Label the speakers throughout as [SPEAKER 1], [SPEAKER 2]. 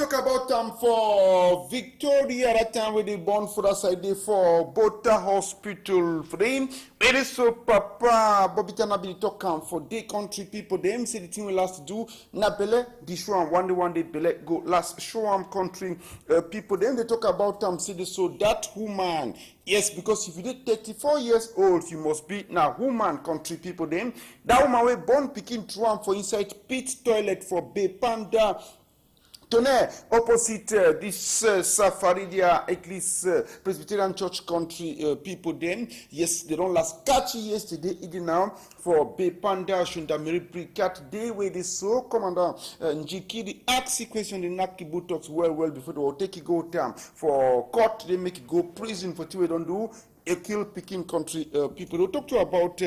[SPEAKER 1] talk about for Victoria, that time when they born for that side day for Bota Hospital for them. It is so Papa Bobita be talk for the country people. Them say the thing we last do na bele the show one day bele go last show country people. Then they talk about say this, so that woman. Yes, because if you did 34 years old, you must be now woman country people. Then that woman we born picking Trump for inside pit toilet for Bay Panda. Tonnerre, opposite this Safaridia Presbyterian Church country people then. Yes, they don't last catch yesterday, even now, for Bepanda Shundamiri Prikat. They were the so Commander Njikidi ask the question the Nakibu talks well before they will take it go down for court, they make it go prison for two we don't do a kill picking country people. We'll talk to about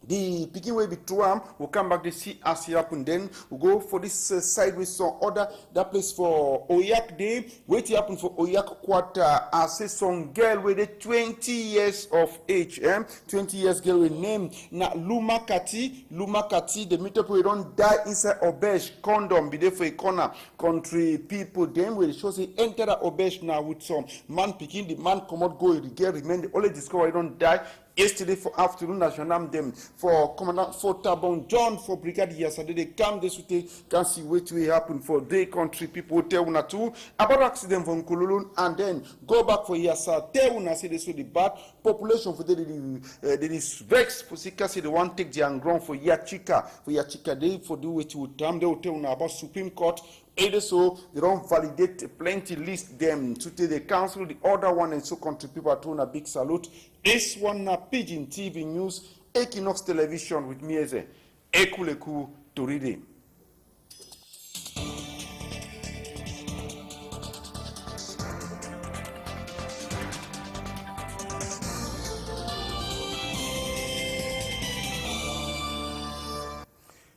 [SPEAKER 1] the picking way between we'll come back to see as it happen. Then we'll go for this side with some other that place for Oyak Day. Wait happen for Oyak Quarter. I say some girl with 20 years of age. 20 years girl with name na Luma Kati. The meetup we don't die inside Obesh condom. Be there for a corner country people. Then we show say enter the Obesh now with some man picking. The man come out go. The girl remain. The only discover we don't die. Yesterday for afternoon, national them for Commandant for Tabon John for Brigadier yesterday they come this week can see what will happen for their country people tell una too about accident from Kululun and then go back for Yasa tell una say this with the bad population for the is vexed for Sika say they want take the ground for Yachika they for do what you time they will tell una about Supreme Court. Either so, they don't validate plenty list them to take the council, the other one, and so country people are doing a big salute. This one na Pigeon TV News, Equinox Television with me as Ekuleku Toride.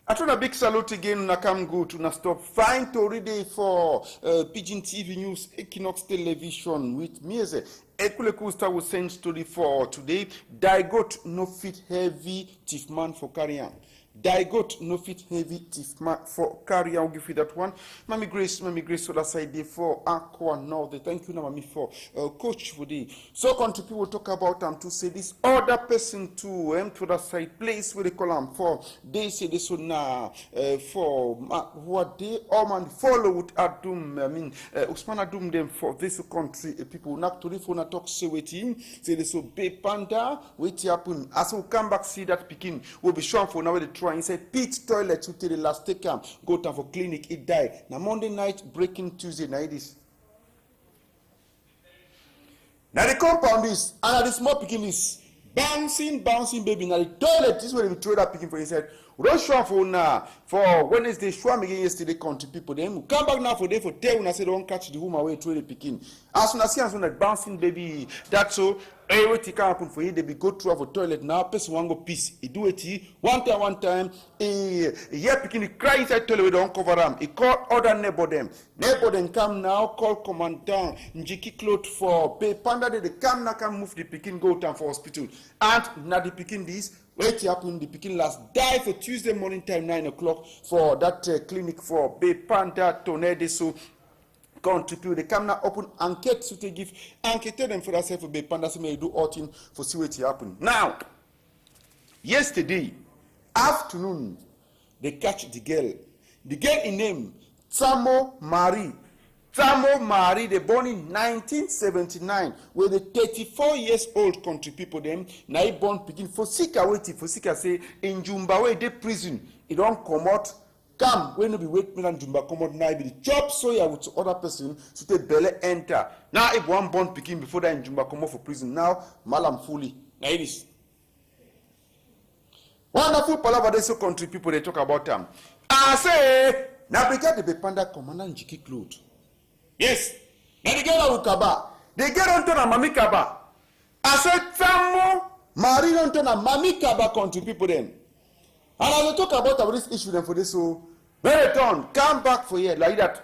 [SPEAKER 1] I turn a big salute again, Nakam go to na stop fine to read it for Pigeon TV News, Equinox Television with me as Ekuleku Star will send story for today. Daigot no fit heavy thief man for carrying. Daigot no fit heavy thief man for carrying. I'll give you that one. Mami Grace, so that's idea for Aqua North. Thank you, Mami, for coach for the so country people talk about them to say this other person to that side place where they call them for they say this one now for what they all man follow with Adum. I mean Usman Adum them for this country people not to the phone talk say waiting say this so Bay Panda wait happen as we come back see that picking will be shown for now they try inside pit toilet to the last take go down for clinic it die now Monday night breaking Tuesday night this. Now the compound is and the small picking is bouncing baby. Now the toilet this is where they throw that picking for inside. Rush for now for Wednesday. Show me again yesterday. Country people them come back now for day for tell when I say don't catch the woman away throw the picking. As soon as that bouncing baby that's so. Everything can happen for you. They be go through for toilet now. Person one go piss. He do it one time. Yeah, picking the cry inside toilet. We don't cover them. He call other neighbor them. Neighbor them come now. Call commandant Njiki Cloth for Bay Panda. They come now. Can move the picking go down for hospital. And now the picking this. Wait happen. The picking last die for Tuesday morning time 9 o'clock for that clinic for Bay Panda Tonnerre. So. Country people, they come now open enquete to give enquete them for themselves for Bay Panda so may do all thing for see what happen. Now, yesterday afternoon, they catch the girl. The girl in name Tamo Marie. They born in 1979 with the 34 years old country people them. Now he born picking for Sika waiting for Sika say in Jumbawe they prison. It don't come out. Come, when you be wait me and Jumba come out now, be the chop soya with other person, so the belly enter. Now, if one born picking before that in Jumba come out for prison, now, Malam fully. Now it is. Wonderful palaver, they so country people, they talk about them. I say, now, brigade the Bay Panda commander Njiki Cloth. Yes. Now, the girl of Kaba. They get on to a Mami Kaba. I said, Tamo, Marie on to a Mami Kaba country people then. And I will talk about this issue then for this so. Very turn, come back for here, like that.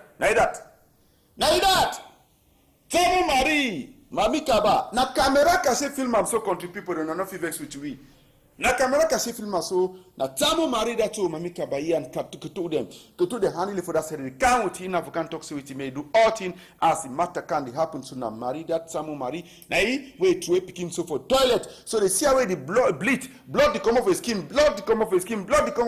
[SPEAKER 1] Tell me, Marie, Mami Kaba. Na camera can say film am so country people don't know if vex with we. Na camera caché film so na Tamu Marie that to Mami Kabayi and to the handle for that said the can with him for can talk so with may do all thing as the matter can happen to na Marie that Tamu Marie na he wait to picking so for toilet so they see how the blood the come off his skin blood the come off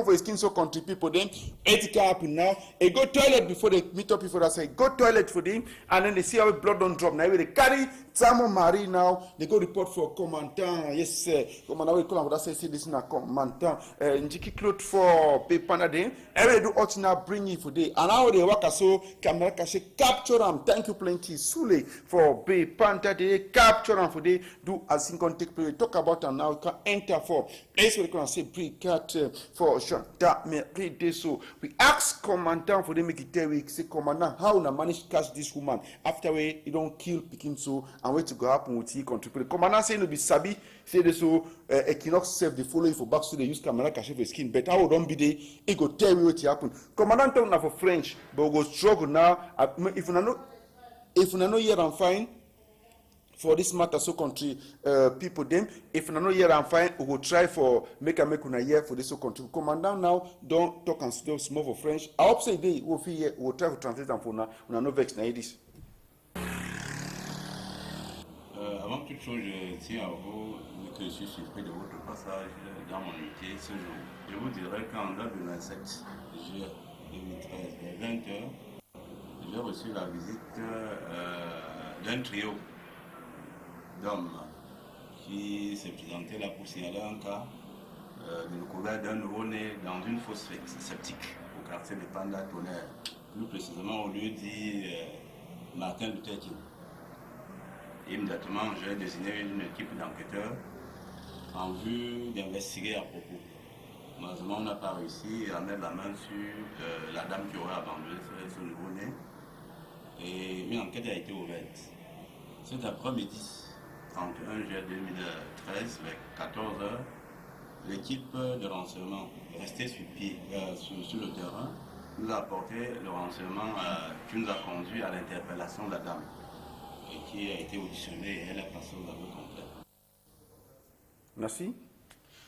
[SPEAKER 1] his skin so country people then it can happen now they go toilet before they meet up before that say go toilet for them and then they see how blood don't drop now they carry Tamu Marie now they go report for commandant yes commandant will call that say this na commandant njiki cloth for paper na dem every do ordinary bring it for day and how they work so camera cache capture am thank you plenty Sule for be panta they capture am for day do as in take play talk about am now you can enter for place where you can say pre-cat for sure that me read this so we ask commandant for them make it tell we say commandant how na manage catch this woman after we you don't kill pikin so and wait to go happen with he contribute commandant say no be sabi say this so Equinox serve the following for back so they use camera cache for skin but how don't be there it go tell you what happen commandant talk now for French but we go struggle now if you know here I'm fine for this matter so country people them if you know here I'm fine we go try for make una here for this so country commandant now don't talk and still small for French I hope say they will here we will try to translate them for now una no vex na this.
[SPEAKER 2] Avant toute chose, je tiens à vous dire que je suis surpris de votre passage dans mon métier ce jour. Je vous dirais qu'en date du 27 juillet 2013, à 20h, j'ai reçu la visite d'un trio d'hommes qui s'est présenté là pour signaler un cas de découverte d'un nouveau-né dans une fosse septique au quartier de Panda Tonnerre, plus précisément au lieu dit Martin Luther King. Immédiatement, j'ai désigné une équipe d'enquêteurs en vue d'investiguer à propos. Malheureusement, on n'a pas réussi à mettre la main sur la dame qui aurait abandonné ce nouveau-né. Et une enquête a été ouverte. Cet après-midi, 31 juillet 2013, vers 14h, l'équipe de renseignement restée sur pied, sur le terrain, nous a apporté le renseignement qui nous a conduit à l'interpellation de la dame. Et qui a été auditionné et elle a passé au aveu complet.
[SPEAKER 1] Merci.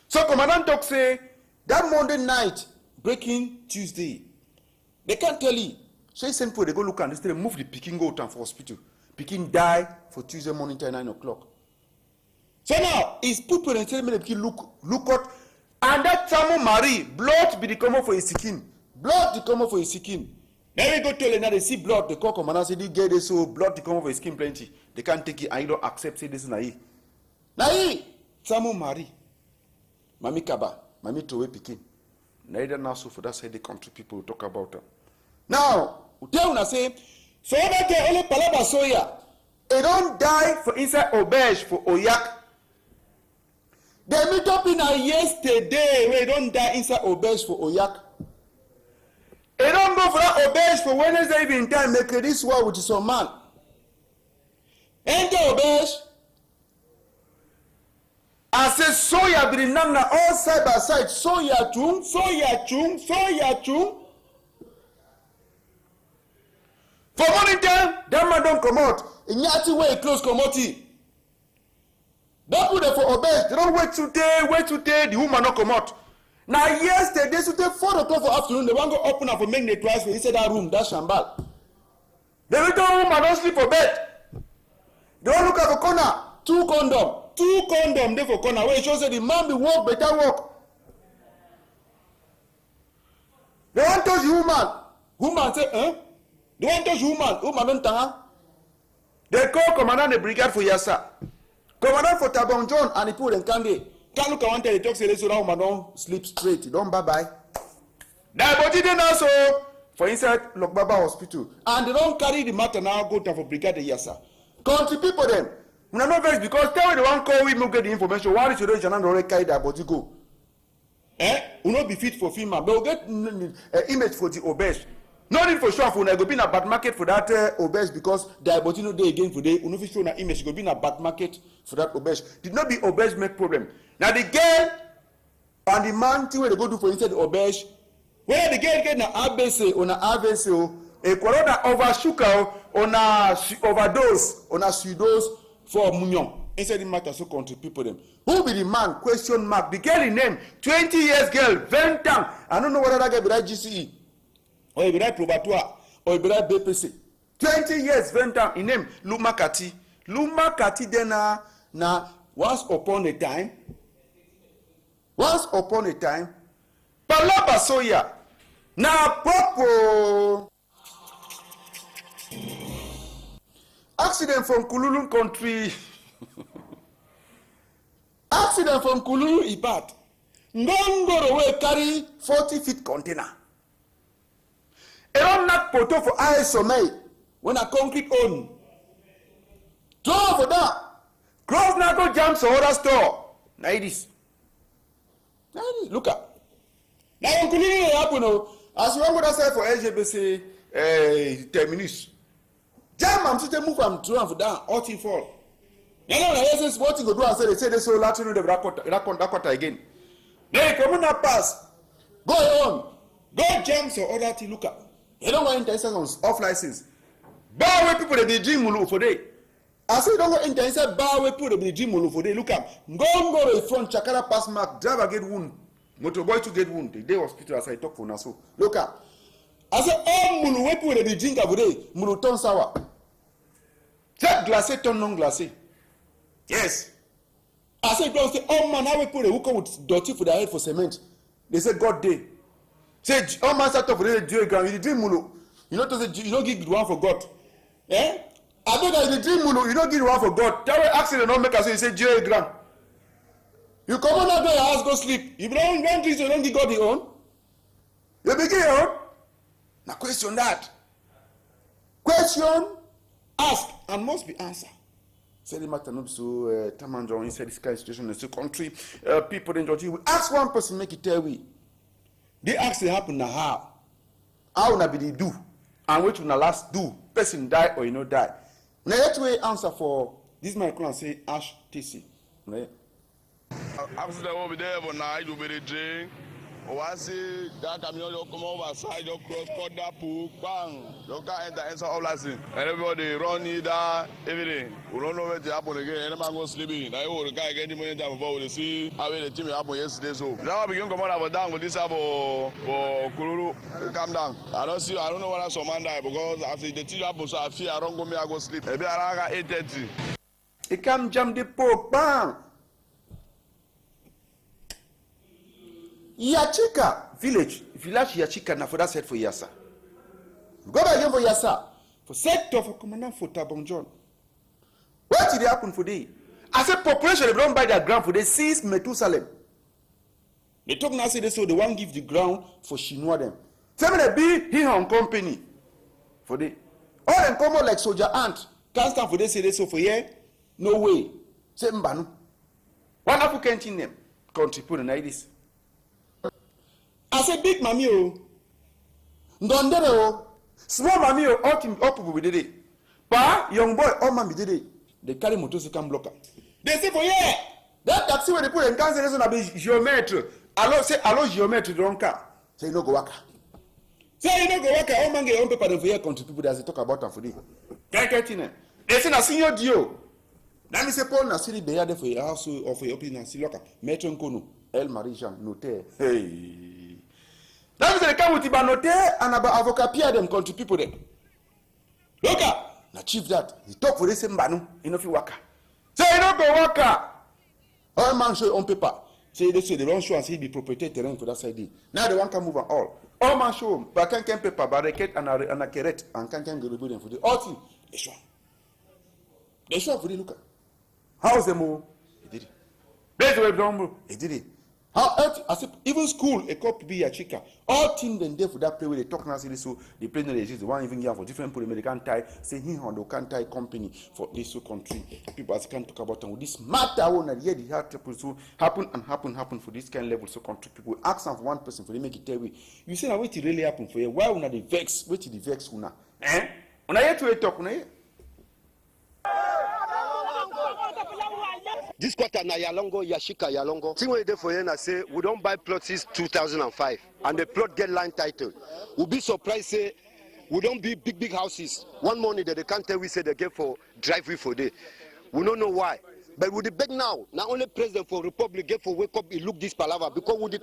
[SPEAKER 1] So, Commandant Talk say that Monday night, breaking Tuesday, they can't tell you. So he sent for they go look and they move the Peking go down for hospital. Peking die for Tuesday morning till 9 o'clock. So now, it's people and tell me they look out, and that Tamu Marie, blood be the common for his skin. Blood the common for his skin. Then we go tell them now they see blood, they call commandant say they get this so blood to come over his skin plenty. They can't take it and you don't accept say this is Nai. Nai, Tamu Marie, Mami Kaba, Mami Towe Pikin. Neither now so for that side the country people will talk about them. Now, tell una say, so that they only palaba soya, they don't die for inside Obej for Oyak. They meet up in a yesterday where they don't die inside Obej for Oyak. They don't go for that Obej for Wednesday evening time, make this war with some man. Enter Obej. I say soya be the name all side by side. Soya chung. For morning time, that man don't come out. In Yati way close commodity. Don't put them for Obej. They don't wait today, the woman not come out. Now yesterday, so 4 o'clock for afternoon, they want to go open up for make the twice for inside that room, that shambal. They will tell woman don't sleep for bed. They want look at the corner, 2 condom there for corner. Where it shows that the man be walk, better walk. They want to touch the woman say, huh? They want to touch the woman don't tell. They call commandant the brigade for Yassa. Commandant for Tabong John and he put in Kande. Can't look at one tell the talk say so now man don't sleep straight. Don't bye. That body then also for inside Lokbaba hospital. And they don't carry the matter now go to for brigade Yassa. Country people them. We are not very because tell me the one call we no get the information. Why should they not already carry that body go? We not be fit for female. But we get image for the obese. No need for sure for go be in a bad market for that obese because the body no day again for day. We no fit show na image go be in a bad market for that obese. Did not be obese make problem. Now the girl and the man thing where they go do for inside the obese. Where the girl get na ABC or na AVC a corona overshoot or na overdose or na pseudose for munyon. inside the matter so country people them. Who be the man? Question mark. The girl in name 20 years girl, Ventang. I don't know whether that girl be that GCE or he be that Probatoire or he be that BPC. 20 years Ventang in name Luma Kati. Luma Kati then na once upon a time. Palaba Soya. Na popo. Accident from Kululu country. Accident from Kululu Ibat. Ngongoro will carry 40-feet container. Eron not poto for ISOMA when a concrete on. Draw for that. Cross now go jam some other store. Now this. Look up. Now in Kululu happen. As you want to say for LGBC 10 minutes. Jam am still move am through and for down, all thing fall. You know, yes, what you go do and say they so Latin the rakota again. Then come on pass. Go on. Go jam so other thing look up. You don't want interest off license. Bar where people they dream mulu for day. I say don't go interest bar where people they dream mulu for day. Look up. Go in front Chakara pass mark, driver get wound. Motorboy to get wound. The day hospital as I talk for Naso. Look up. I say all mulu where people they drink every day. Mulu turn sour. That glacé turn non-glacé. Yes. I said, God say, oh man, how we put a hookah with dirty for their head for cement? They said, God day. Say, oh man, start up for the diagram. You dream mulu. You know, you don't give one for God. Eh? I bet that you dream mulu, you don't give one for God. That way accident don't make us say, you say, diagram. You come on out there, your house go sleep. If you don't drink, you don't give God the own. You begin your own. Now question that. Question. Ask and must be answered. Say the matter not so Tamanjo inside this kind of situation in the country. People in Georgia will ask one person, make it tell we. The accident happen now how na be they do and which will last do. Person die or you know die. Now that way answer for this my client say Ash TC. Right?
[SPEAKER 3] Accident will be there but now you be the drink. I see that camion you come over side, you cross cut that pool, bang, you can't enter all that thing. And everybody run either everything. We don't know what to happen again. Any man go sleeping. Now you can't get any money time before we see how the team happened yesterday. So now we can come out of a down with this for Kululu. Calm down. I don't know what some man die because after the team happens, so I fear I don't go me I go sleep. Maybe around 8:30.
[SPEAKER 1] He come jam the pork, bang. Yachika village Yachika na for that set for Yasa. Go back again for Yasa. For sector for commandant for Tabonjon. What did happen for day? I said population they don't buy their ground for they seize Methusalem. They talk now say they so they won't give the ground for Shinua them. Tell me they be here on company for they. All them come out like soldier ant. Can't stand for they say they so for here. No way. Say Mbanu. One African team them country put like this. I say big mami o, ndondere o, small mami o, all people we did it. Pa, young boy, all man we did it. They carry motorcycle blocker. They say for yeah, that taxi where they put in cancer is gonna be geometry. Allo geometry don't car. Say you no go waka. Say you no go waka. All man get on paper for here country people that they talk about them for day. They say na senior dio. Now me say Paul na siri be there for your house or for your opening na siri loka. Metro Nkono, El Marishan, notaire. Hey. That means they come with the notaire and about avocat Pierre them country people there. Look up. Now chief that. He talk for the same banu. You know if you waka. Say you don't go waka. All man show on paper. Say they don't show and say he be proprietary terrain for that side. Now they want to move on all. All man show them. But can't paper, barricade and a carrot and can't go to them for the all thing. They show. They show for the look. How's the move? He did it. There's the way down. He did it. How I said even school a cop be a chica. All things then there for that play where they talk now so the president exist the one even here for different people American tie say he on the can tie company for this country. People as can talk about them with this matter one and yet the hard to happen for this kind of level so country people ask them for one person for they make it tell we. You say now what it really happen for you? Why una the vex? What the vex una? Eh? Una here to talk una here.
[SPEAKER 4] This quarter na Yalongo, Yashika Yalongo. Thing we dey for here na say we don't buy plots since 2005 and the plot get line title. We'll be surprised say we don't build big houses. One morning that they can't tell we say they get for driveway for day. We don't know why. But with the beg now, not only president for Republic get for wake up, he look this palaver because with the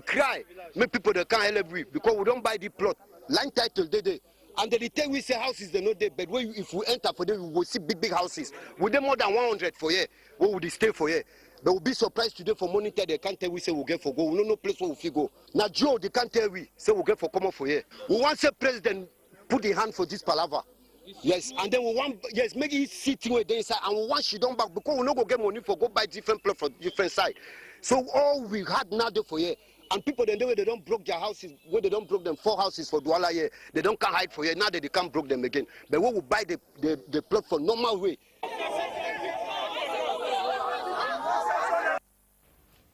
[SPEAKER 4] cry, make people they can't help we because we don't buy the plot, land title they. And the tell we say houses they not there, but when if we enter for them, we will see big houses. With them more than 100 for here, what would they stay for here? They will be surprised today for monitor. They can't tell we say we'll get for go. We don't know place where we go. Now Joe, they can't tell we say we'll get for come up for here. We want say president put the hand for this palaver. Yes, and then we want make it sitting with the inside, and we want she don't back because we no go get money for go buy different plot for different side. So all we had now there for here, and people then they don't broke their houses, where they don't broke them 4 houses for Douala here, they don't can hide for here. Now they can't broke them again. But we will buy the plot for normal way.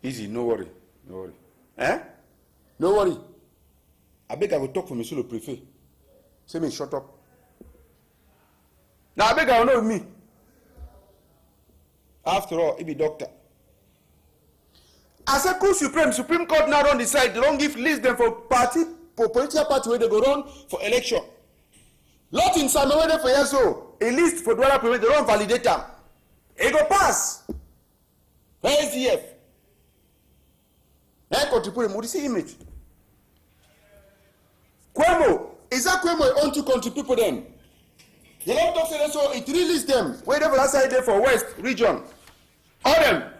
[SPEAKER 1] Easy, no worry. Eh? No worry. I beg I will talk for Monsieur le Préfet. Say me shut up. Now I beg I will know me. After all, he be doctor. As a Court Supreme Court now don't decide, they don't give list them for political party where they go run for election. Lot in some way for years so a list for Douala Premier, they don't validate them. It go pass. SDF. That contribute to the image. Kwemo, is that Kwemo own 2 country people then? The don't talk say so it release them. Where they last side there for West region. All them.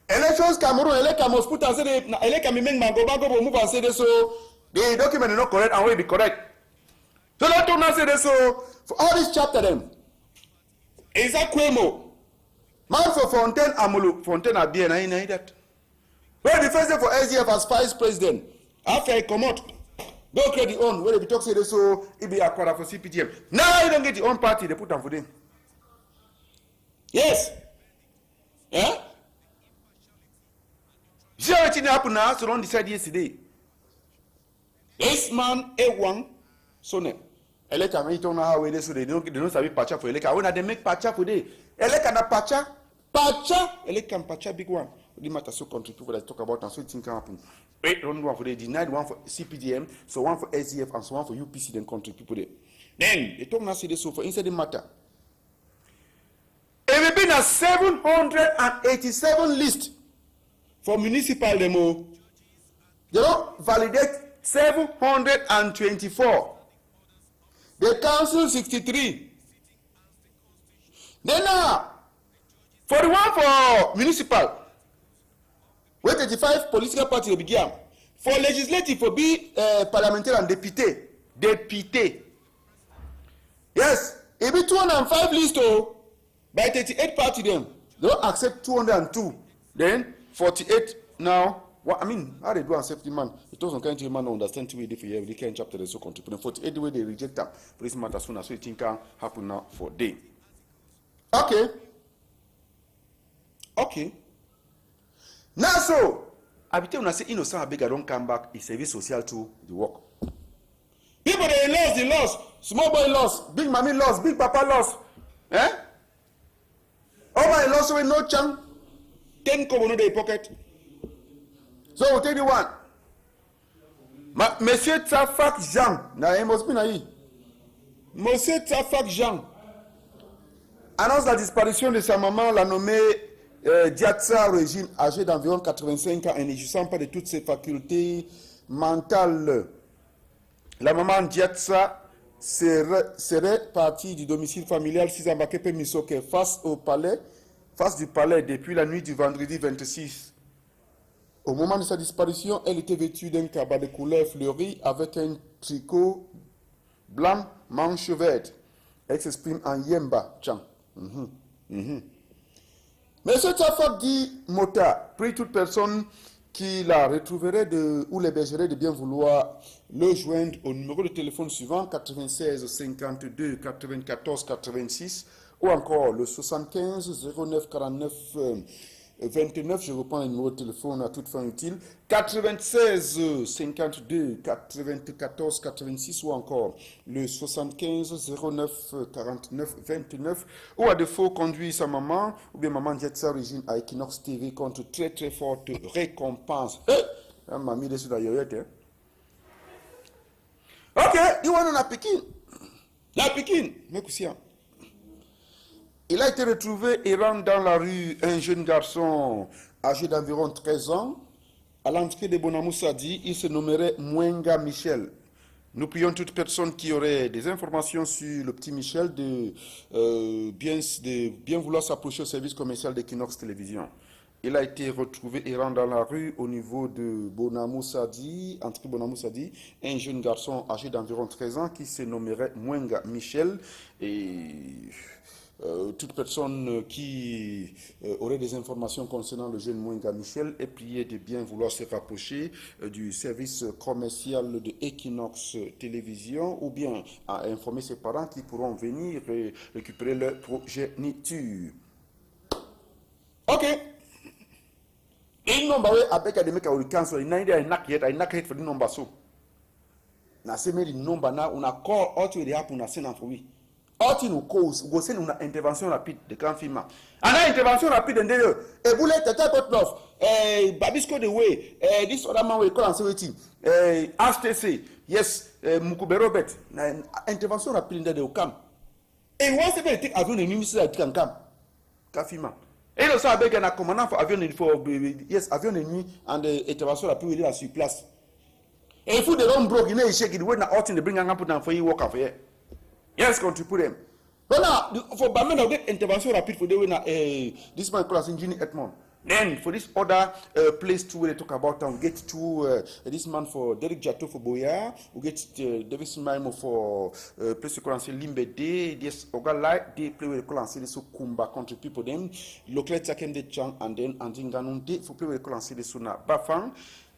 [SPEAKER 1] Elections Cameroon, Eleka must put and say they Eleka Mimeng Mango move and say they so the document is not correct and will be correct. So that don't say they so for all this chapter them. Is that Kwemo? Man for Fontaine Amulu, Fontaine Abien, I know that. Well, the first day for SDF as vice president, after I come out, don't create the own, where they talk say they so, it be acquired for CPTM. Now you don't get the own party, they put them for them. Yes. Yeah? See how it happened now, so don't decide yesterday. This man, A1, so ne. Eleka, me don't know how they so they don't sabi pacha for Eleka. When they make pacha for they, Eleka na pacha, Eleka and pacha big one. The matter so country people that talk about and so it can happen. Don't one for they denied one for CPDM, so one for SDF and so one for UPC then country people there. Then they talk now say this so for inside the matter. It will be a 787 list for municipal demo. They don't validate 724. The council 63. Then for the one for municipal, where 35 political parties will begin. For legislative, for be parliamentary and deputy. Yes, it be 205 list by 38 party them. They don't accept 202. Then 48 now. What I mean, how they do accept the man? It doesn't kind of man understand the way they feel. They can't chapter they so contribute. 48 the way they reject them. For this matter soon as so it can happen now for day. Okay. Now so I be telling you say innocent abega don't come back. It's service social to the work. People they lost, small boy lost, big mommy lost, big papa lost. Eh? All my lost with no chance. 10 kobo no dey pocket. So we'll take the one. Monsieur Tafak Jean, he must be naïf. Monsieur Tafak Jean annonce la disparition de sa maman, la nommée Diatsa Régine, âgée d'environ 85 ans et ne jouissant pas de toutes ses facultés mentales. La maman Diatsa serait partie du domicile familial 6 ans Bakepe Misoke face du palais depuis la nuit du vendredi 26. Au moment de sa disparition, elle était vêtue d'un cabas de couleur fleurie avec un tricot blanc manche verte. Elle s'exprime en Yemba. Monsieur Tafak dit Mota prie toute personne qui la retrouverait ou l'hébergerait de bien vouloir le joindre au numéro de téléphone suivant 96 52 94 86 ou encore le 75 09 49 29, je reprends le numéro de téléphone à toute fin utile, 96 52 94 86 ou encore le 75 09 49 29 ou à défaut conduire sa maman ou bien maman Diatsa Origine à Equinox TV contre très très forte récompense. Mamie de la yoyette. Ok, you want la Pékin. La Pékin, mais Il a été retrouvé errant dans la rue un jeune garçon âgé d'environ 13 ans. À l'entrée de Bonamoussadi, il se nommerait Mwenga Michel. Nous prions toute personne qui aurait des informations sur le petit Michel de bien vouloir s'approcher au service commercial d'Equinox Télévision. Il a été retrouvé errant dans la rue au niveau de Bonamoussadi, entre Bonamoussadi, un jeune garçon âgé d'environ 13 ans qui se nommerait Mwenga Michel. Et toute personne qui aurait des informations concernant le jeune Mwenga Michel est priée de bien vouloir se rapprocher du service commercial de Equinox Télévision ou bien à informer ses parents qui pourront venir récupérer leur progéniture. Ok. Et non, avec des mecs à cancer, il n'y a pas de nombre so. Na se meri nomba na una call auto de happen na sen afwi. Auto no cause go send una intervention rapide de grand film. Ana intervention rapide and there e bullet tata got love. Babisco the way this other man we call and say wetin. HTC yes Mukube Robert na intervention rapide there they will come. And once they take avion and minister can come. Kafima. Et le ça avec un commandant for avion yes avion ennemi and intervention rapide là sur place. Et il faut des hommes broke, il est shake it when na outing they bring and put down for you work for here. Yes, contribute them. But now for Bamen I'll get intervention rapid for the way na this man class engineer Edmond. Then for this other place too where they talk about we get to this man for Derek Jato for Boya, we get Davis Maimo for place to call and say Limbe Day, yes Oga Light they play with the call and say this Kumba country people them local taken the chang and then Andinganun Day for play with the call and say this na Bafang.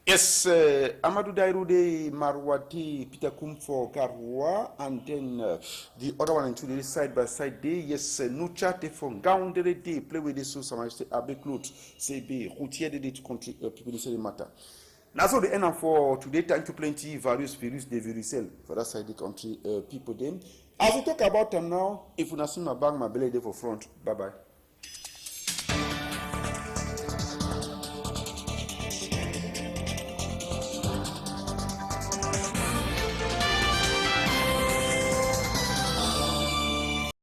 [SPEAKER 1] Yes, Amadou Dairoude, Marwati, Peter Kum for Karwa, and then the other one into the side by side day. Yes, Nucha for Gaundere day, play with this so some say Abe Claude, CB, Routier de to country people the matter. Now so the end for today, thank you plenty various virus de virusel for that side the country people then. As we talk about them now, if you not see my bag, my belly there for front. Bye bye.